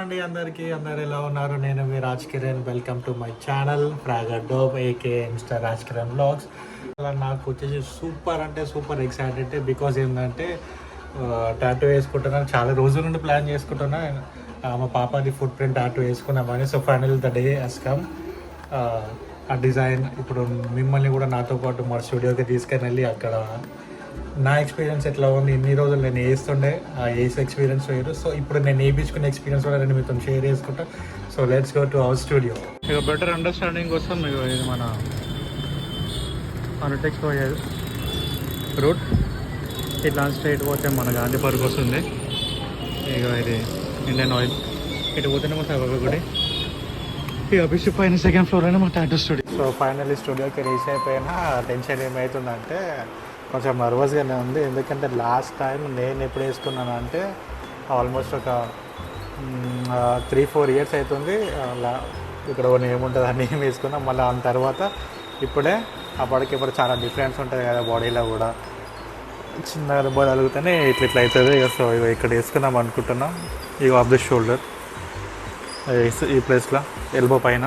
అండి అందరికీ అందరు ఎలా ఉన్నారు? నేను మీ Raj Kiran. Welcome to my channel ఫ్రాగర్ డోప్ ఏకే మిస్టర్ రాజ్ కిరణ్ వ్లాగ్స్. అలా నాకు వచ్చేసి సూపర్ అంటే సూపర్ ఎక్సైటెడ్ బికాజ్ ఏంటంటే టాటూ వేసుకుంటున్నాను. చాలా రోజుల నుండి ప్లాన్ చేసుకుంటున్నా. మా పాపది ఫుట్ ప్రింట్ టాటూ వేసుకున్నామని. So final the day has come. ఆ డిజైన్ ఇప్పుడు మిమ్మల్ని కూడా నాతో పాటు మా స్టూడియోకి తీసుకొని వెళ్ళి అక్కడ నా ఎక్స్పీరియన్స్ ఎట్లా ఉంది, ఇన్ని రోజులు నేను వేస్తుండే ఆ ఏస్ ఎక్స్పీరియన్స్ వేరు. సో ఇప్పుడు నేను వేయించుకునే ఎక్స్పీరియన్స్ కూడా నేను మీతో షేర్ చేసుకుంటా. So let's go to our studio. ఇక బెటర్ అండర్స్టాండింగ్ కోసం ఇది మన అనుటెక్స్ పోయేది రూట్ ఇట్లా స్ట్రైట్ పోతే మన గాంధీ పార్క్ వస్తుంది. ఇక ఇది ఇండియన్ ఆయిల్ ఇటు పోతేనే మా సాయిబాబా గుడి. ఇక అభిషేక్ పైన సెకండ్ ఫ్లోర్లోనే మా టాటూ స్టూడియో. సో ఫైనల్లీ స్టూడియోకి రీచ్ అయిపోయినా టెన్షన్ ఏమవుతుందంటే కొంచెం నర్వస్గానే ఉంది. ఎందుకంటే లాస్ట్ టైం నేను ఎప్పుడు వేసుకున్నాను అంటే ఆల్మోస్ట్ ఒక 3-4 ఇయర్స్ అవుతుంది. ఇక్కడ ఏముంటుంది అని ఏం వేసుకున్నాం. మళ్ళీ దాని తర్వాత ఇప్పుడే అప్పటికిప్పుడు చాలా డిఫరెన్స్ ఉంటుంది కదా బాడీలో కూడా. చిన్న దెబ్బలు తగిలితేనే ఇట్లా అవుతుంది. సో ఇక్కడ వేసుకుందాం అనుకుంటున్నాం. ఇక ఆఫ్ ద షోల్డర్ ఈ ప్లేస్లో ఎల్బో పైన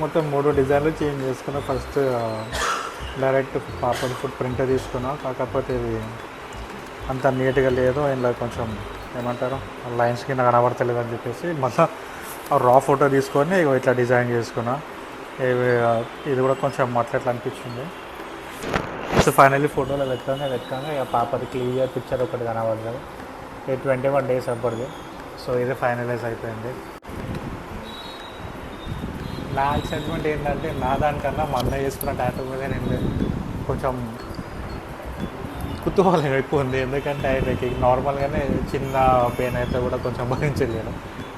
మొత్తం 3 డిజైన్లు చేంజ్ చేసుకున్నా. First direct papdi foot print తీసుకున్నా. కాకపోతే ఇది అంత నీట్గా లేదు. ఇందులో కొంచెం ఏమంటారు లైన్స్ కింద కనబడతలేదు అని చెప్పేసి మొత్తం రా ఫోటో తీసుకొని ఇట్లా డిజైన్ చేసుకున్నా. ఇది కూడా కొంచెం అట్లా అనిపించింది. సో ఫైనల్లీ ఫోటోలో వెతకంగా ఇక పాపది క్లియర్ పిక్చర్ ఒకటి కనబడలేదు. 21 డేస్ అప్పటిది. సో ఇది ఫైనలైజ్ అయిపోయింది. నా ఎక్సైట్మెంట్ ఏంటంటే నా దానికన్నా మా అన్న చేసుకున్న టాటూ మీద నేను కొంచెం కుతూహలం ఎక్కువ ఉంది. ఎందుకంటే ఆయనకి నార్మల్గానే చిన్న పెయిన్ అయితే కూడా కొంచెం భరించలేను.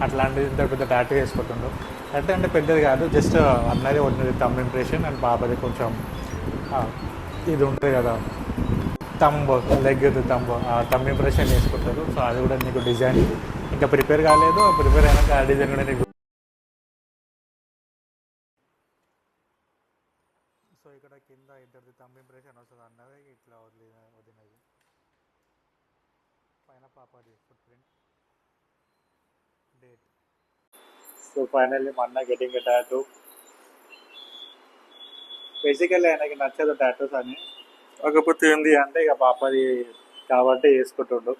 అట్లాంటిది ఇంత పెద్ద టాటూ వేసుకుంటుండు. అంటే పెద్దది కాదు, జస్ట్ అన్నది ఉన్నది థంబ్ ఇంప్రెషన్. అండ్ పాపది కొంచెం ఇది ఉంటుంది కదా థంబ్ లెగ్ థంబ్, ఆ థంబ్ ఇంప్రెషన్ వేసుకుంటారు. సో అది కూడా నీకు డిజైన్ ఇంకా ప్రిపేర్ కాలేదు. ప్రిపేర్ అయినాక ఆ డిజైన్ కూడా నీకు. సో ఇక్కడ కింద ఇద్దరిది థంబ్ ఇంప్రెషన్ వస్తుంది అన్నది ఇట్లా వదినది పైన పాపది foot print date. So finally మా అన్న గెటింగ్ ఎ టాటూ. బేసికల్లీ ఆయనకి నచ్చదు టాటూస్ అని, కాకపోతే ఏంది అంటే ఇక పాపది కాబట్టి వేసుకుంటుండు.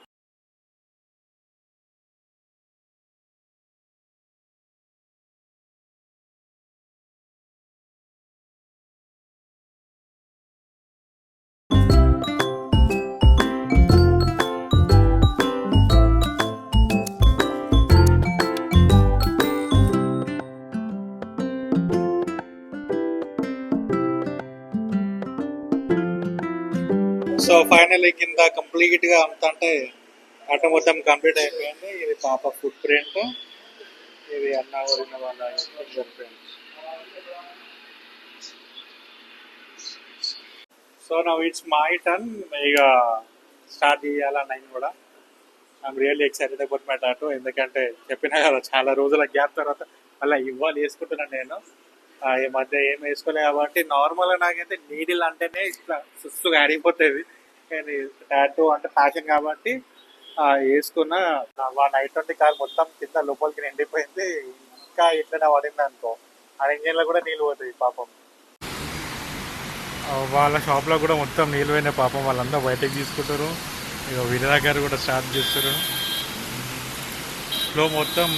సో ఫైనల్లీ కింద కంప్లీట్గా అంతా అంటే అటు మొత్తం కంప్లీట్ అయిపోయింది. ఇది పాప ఫుట్ ప్రింట్, ఇది అన్న ఊరిన వాళ్ళ finger print. So now it's my turn. ఇక స్టార్ట్ చేయాలని నేను కూడా I'm really excited about my tattoo. ఎందుకంటే చెప్పినా కదా చాలా రోజుల గ్యాప్ తర్వాత మళ్ళీ ఇవ్వాలి వేసుకుంటున్నాను నేను. ఈ మధ్య ఏం వేసుకోలే కాబట్టి నార్మల్గా నాకైతే నీడిల్ అంటేనే ఇట్లా సుస్తుగా ఆడిపోతుంది. కానీ టాటూ అంటే ప్యాషన్ కాబట్టి వేసుకున్న నైట్ నుండి కాలు మొత్తం కింద లోపలికి నిండిపోయింది. ఇంకా ఇట్లనే పడింది అనుకో ఆ ఇంజన్లో కూడా నీళ్ళు పోతాయి పాపం. వాళ్ళ షాప్లో కూడా మొత్తం నీళ్ళు పోయిన పాపం. వాళ్ళందరూ బయటకు తీసుకుంటారు. ఇక వీళ్ళ దగ్గర కూడా స్టార్ట్ చేస్తారు. ఫ్లో మొత్తం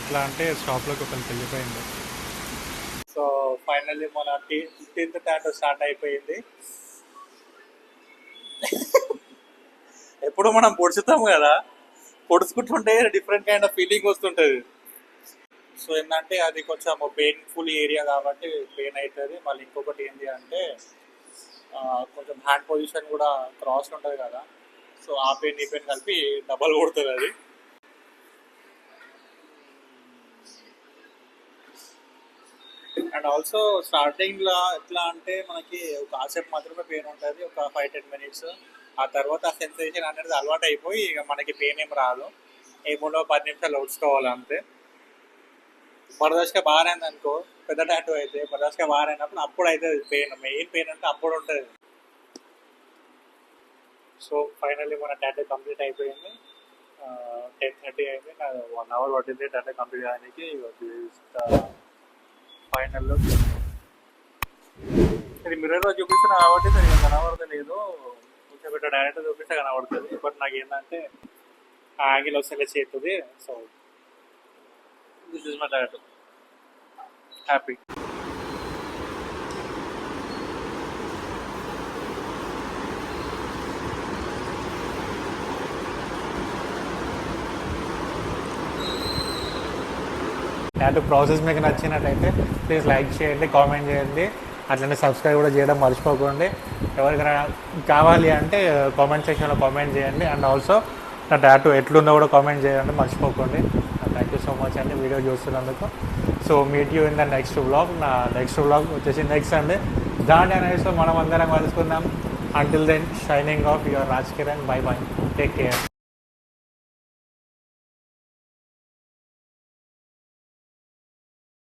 ఎట్లా అంటే షాప్లోకి ఒకరికి వెళ్ళిపోయింది. సో ఫైనల్లీ మన 15th టాటూ స్టార్ట్ అయిపోయింది. ఎప్పుడు మనం పొడుచుతాం కదా, పొడుచుకుంటుంటే డిఫరెంట్ కైండ్ ఆఫ్ ఫీలింగ్ వస్తుంటుంది. సో ఏంటంటే అది కొంచెం పెయిన్ఫుల్ ఏరియా కాబట్టి పెయిన్ అవుతుంది. మళ్ళీ ఇంకొకటి ఏంటి అంటే కొంచెం హ్యాండ్ పొజిషన్ కూడా క్రాస్ ఉంటుంది కదా. సో ఆ పెయిన్ ఈ పెయిన్ కలిపి డబల్ కొడుతుంది అది. అండ్ ఆల్సో స్టార్టింగ్లో ఎట్లా అంటే మనకి ఒక కాసేపు మాత్రమే పెయిన్ ఉంటుంది, ఒక 5-10 minutes. ఆ తర్వాత ఆ సెన్సేషన్ అనేది అలవాటు అయిపోయి ఇక మనకి పెయిన్ ఏం రాదు. ఏముండో 10 నిమిషాలు ఓడ్చుకోవాలి అంతే. బరదస్గా బాగా అయింది అనుకో, పెద్ద టాటూ అయితే బరదస్గా బాగా అయినప్పుడు అప్పుడు అవుతుంది పెయిన్. మెయిన్ పెయిన్ అంటే అప్పుడు ఉంటుంది. సో ఫైనల్లీ మన టాటూ కంప్లీట్ అయిపోయింది. 10:30 అయింది. నాకు 1 అవర్ పట్టింది డేటా కంప్లీట్ చేయడానికి. ఫైనల్ ఇది మిర్రర్లో చూపిస్తే కాబట్టి సరిగ్గా కనబడతలేదు. కూర్చోబెట్ట డైరెక్ట్ చూపిస్తే కనబడుతుంది. బట్ నాకు ఏంటంటే ఆ యాంగిల్ వస్తే చేస్తుంది. So this is my direct happy. Tattoo process మీకు నచ్చినట్టయితే ప్లీజ్ లైక్ చేయండి, కామెంట్ చేయండి, అట్లనే సబ్స్క్రైబ్ కూడా చేయడం మర్చిపోకండి. ఎవరికైనా కావాలి అంటే కామెంట్ సెక్షన్లో కామెంట్ చేయండి. అండ్ ఆల్సో నా టాటూ ఎట్లుందో కూడా కామెంట్ చేయండి మర్చిపోకండి. థ్యాంక్ యూ సో మచ్ అండి వీడియో చూస్తున్నందుకు. So meet you in the next vlog. నా నెక్స్ట్ వ్లాగ్ వచ్చేసి నెక్స్ట్ సండే దాండి అనేసి మనం అందరం కలుసుకుందాం. Until then shining off your Raj Kiran. Bye bye, take care.